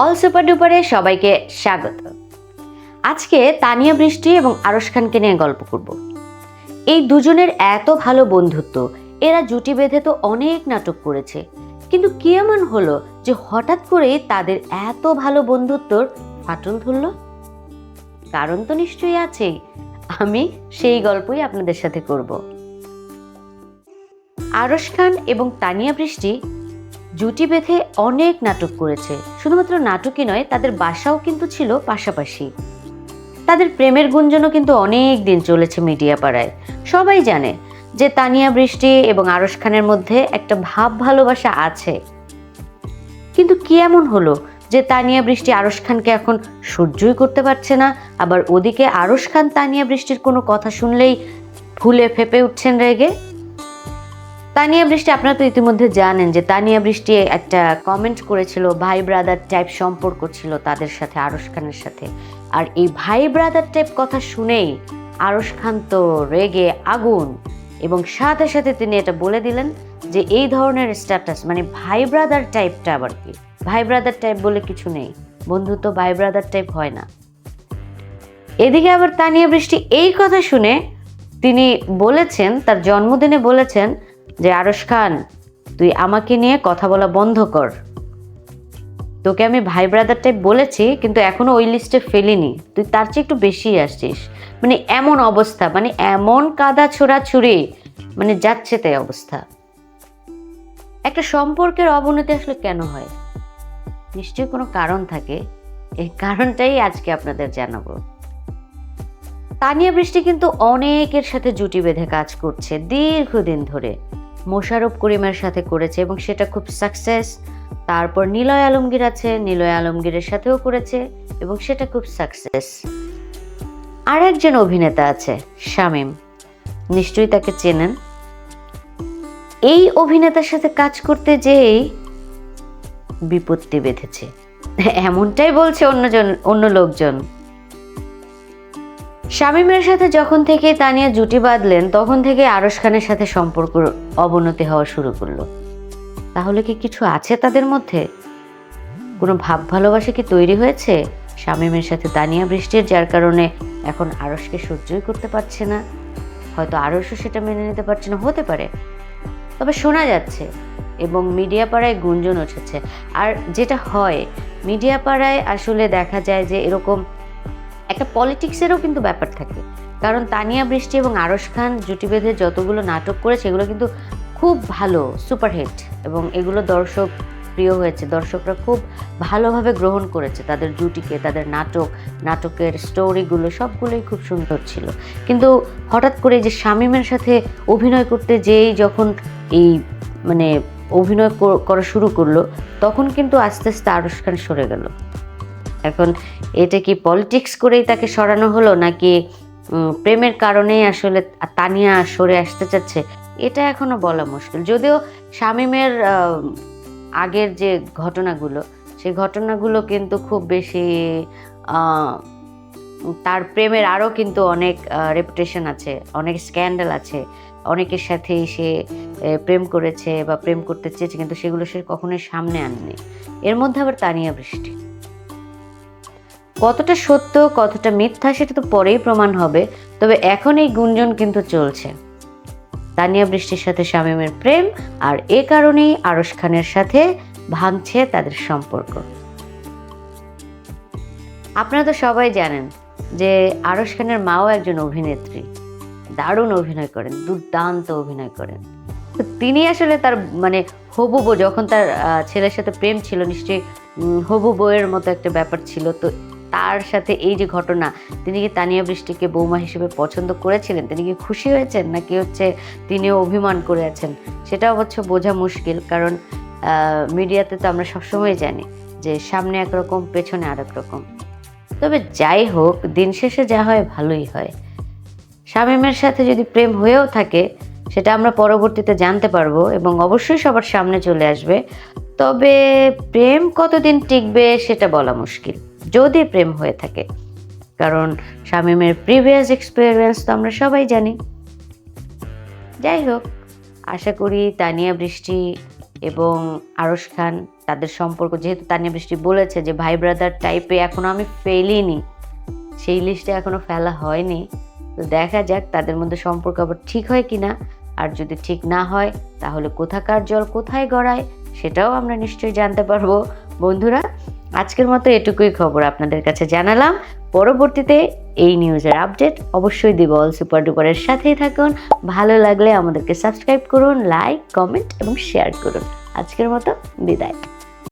All super ডুপারে সবাইকে স্বাগত। আজকে তানিয়া বৃষ্টি এবং আরশ খানকে নিয়ে গল্প করব। এই দুজনের এত ভালো বন্ধুত্ব, এরা জুটি বেঁধে তো অনেক নাটক করেছে, কিন্তু কি এমন হলো যে হঠাৎ করে তাদের এত ভালো বন্ধুত্বর ফাটল ধরল? কারণ তো নিশ্চয়ই আছেই, আমি সেই গল্পই আপনাদের সাথে করব। আরশ খান এবং তানিয়া বৃষ্টি জুটি বেঁধে অনেক নাটক করেছে। শুধুমাত্র নাটকই নয়, তাদের বাসাও কিন্তু ছিল পাশাপাশি। তাদের প্রেমের গুঞ্জনও কিন্তু অনেক দিন চলেছে মিডিয়া পাড়ায়। সবাই জানে যে তানিয়া বৃষ্টি এবং আরশ খানের মধ্যে একটা ভাব ভালোবাসা আছে। কিন্তু কি এমন হলো যে তানিয়া বৃষ্টি আরশ খানকে এখন সহ্যই করতে পারছে না, আবার ওদিকে আরশ খান তানিয়া বৃষ্টির কোনো কথা শুনলেই ফুলে ফেপে উঠছেন রেগে। তানিয়া বৃষ্টি, আপনারা তো ইতিমধ্যে জানেন যে তানিয়া বৃষ্টি একটা কমেন্ট করেছিল, ভাই ব্রাদার টাইপ সম্পর্ক ছিল তাদের সাথে, আরশ খানের সাথে। আর এই ভাই ব্রাদার টাইপ কথা শুনেই আরশ খান তো রেগে আগুন, এবং সাথে সাথে তিনি এটা বলে দিলেন যে এই ধরনের স্ট্যাটাস মানে ভাই ব্রাদার টাইপটা আবার কি? ভাই ব্রাদার টাইপ বলে কিছু নেই, বন্ধুত্ব ভাই ব্রাদার টাইপ হয় না। এদিকে আবার তানিয়া বৃষ্টি এই কথা শুনে তিনি বলেছেন, তার জন্মদিনে বলেছেন যে আরশ খান, তুই আমাকে নিয়ে কথা বলা বন্ধ কর। তোকে আমি ভাই ব্রাদার টাইপ বলেছি, কিন্তু এখনো ওই লিস্টে ফেলিনি, তুই তার চেয়ে একটু বেশি আসছিস। মানে এমন অবস্থা, মানে এমন কাদা ছোড়াছুড়ি, মানে যাচ্ছে তাই অবস্থা। একটা সম্পর্কের অবনতি আসলে কেন হয়? নিশ্চয়ই কোনো কারণ থাকে, এই কারণটাই আজকে আপনাদের জানাবো। তানিয়া বৃষ্টি কিন্তু অনেকের সাথে জুটি বেঁধে কাজ করছে দীর্ঘদিন ধরে। মোশাররফ করিমের সাথে করেছে এবং সেটা খুব সাকসেস। তারপর নিলয় আলমগীর আছে, নিলয় আলমগীরের সাথেও করেছে এবং সেটা খুব সাকসেস। আর একজন অভিনেতা আছে শামীম, নিশ্চয়ই তাকে চেনেন। এই অভিনেতার সাথে কাজ করতে যেই বিপত্তি বেঁধেছে, এমনটাই বলছে অন্য লোকজন। শামীমের সাথে যখন থেকে তানিয়া জুটি বাঁধলেন, তখন থেকে আরশ খানের সাথে সম্পর্ক অবনতি হওয়া শুরু করলো। তাহলে কি কিছু আছে তাদের মধ্যে? কোনো ভাব ভালোবাসা কি তৈরি হয়েছে শামীমের সাথে তানিয়া বৃষ্টির, যার কারণে এখন আরশকে সহ্যই করতে পারছে না? হয়তো আরশও সেটা মেনে নিতে পারছে না, হতে পারে। তবে শোনা যাচ্ছে এবং মিডিয়া পাড়ায় গুঞ্জন উঠেছে। আর যেটা হয় মিডিয়া পাড়ায়, আসলে দেখা যায় যে এরকম একটা পলিটিক্সেরও কিন্তু ব্যাপার থাকে। কারণ তানিয়া বৃষ্টি এবং আরশ খান জুটি বেঁধে যতগুলো নাটক করেছে, এগুলো কিন্তু খুব ভালো সুপারহিট, এবং এগুলো দর্শক প্রিয় হয়েছে। দর্শকরা খুব ভালোভাবে গ্রহণ করেছে তাদের জুটিকে, তাদের নাটকের স্টোরিগুলো সবগুলোই খুব সুন্দর ছিল। কিন্তু হঠাৎ করে যে শামীমের সাথে অভিনয় করতে যেই যখন এই মানে অভিনয় করা শুরু করলো, তখন কিন্তু আস্তে আস্তে আরশ খান সরে গেল। এখন এটা কি পলিটিক্স করেই তাকে সরানো হলো, নাকি প্রেমের কারণেই আসলে তানিয়া সরে আসতে চাচ্ছে? এটা এখনো বলা মুশকিল। যদিও শামীমের আগের যে ঘটনাগুলো, সেই ঘটনাগুলো কিন্তু খুব বেশি, তার প্রেমের আরও কিন্তু অনেক রেপুটেশন আছে, অনেক স্ক্যান্ডাল আছে, অনেকের সাথেই সে প্রেম করেছে বা প্রেম করতে চেয়েছে, কিন্তু সেগুলো সে কখনোই সামনে আনেনি। এর মধ্যে আবার তানিয়া বৃষ্টি, কতটা সত্য কতটা মিথ্যা সেটা তো পরেই প্রমাণ হবে। তবে এখন এই গুঞ্জন কিন্তু চলছে তানিয়া বৃষ্টির সাথে শামীমের প্রেম, আর এ কারণেই আরশ খানের সাথে ভাঙছে তাদের সম্পর্ক। আপনারা তো সবাই জানেন যে আরশ খানের মাও একজন অভিনেত্রী, দারুণ অভিনয় করেন, দুর্দান্ত অভিনয় করেন। তো তিনি আসলে তার মানে হবু বউ, যখন তার ছেলের সাথে প্রেম ছিল, নিশ্চয়ই হবু বউয়ের মতো একটা ব্যাপার ছিল। তো তার সাথে এই যে ঘটনা, তিনি কি তানিয়া বৃষ্টিকে বৌমা হিসেবে পছন্দ করেছিলেন? তিনি কি খুশি হয়েছেন, নাকি তিনিও অভিমান করে আছেন? সেটা অবশ্য বোঝা মুশকিল, কারণ মিডিয়াতে তো আমরা সবসময় জানি যে সামনে একরকম পেছনে আরেক রকম। তবে যাই হোক, দিন শেষে যা হয় ভালোই হয়। শামীমের সাথে যদি প্রেম হয়েও থাকে, সেটা আমরা পরবর্তীতে জানতে পারবো এবং অবশ্যই সবার সামনে চলে আসবে। তবে প্রেম কতদিন টিকবে সেটা বলা মুশকিল, যদি প্রেম হয়ে থাকে। কারণ শামীমের প্রিভিয়াস এক্সপেরিয়েন্স তো আমরা সবাই জানি। যাই হোক, আশা করি তানিয়া বৃষ্টি এবং আরশ খান তাদের সম্পর্ক, যেহেতু তানিয়া বৃষ্টি বলেছে যে ভাই ব্রাদার টাইপে এখনো আমি ফেলিনি, সেই লিস্টে এখনো ফেলা হয়নি। তো দেখা যাক তাদের মধ্যে সম্পর্ক আবার ঠিক হয় কিনা। আর যদি ঠিক না হয় তাহলে কোথাকার জল কোথায় গড়ায় সেটাও আমরা নিশ্চয়ই জানতে পারবো। বন্ধুরা, আজকের মতো এটুকুই খবর আপনাদের কাছে জানালাম। পরবর্তীতে এই নিউজের আপডেট অবশ্যই দিব। অল সুপার ডুপারের সাথেই থাকুন। ভালো লাগলে আমাদেরকে সাবস্ক্রাইব করুন, লাইক, কমেন্ট এবং শেয়ার করুন। আজকের মতো বিদায়।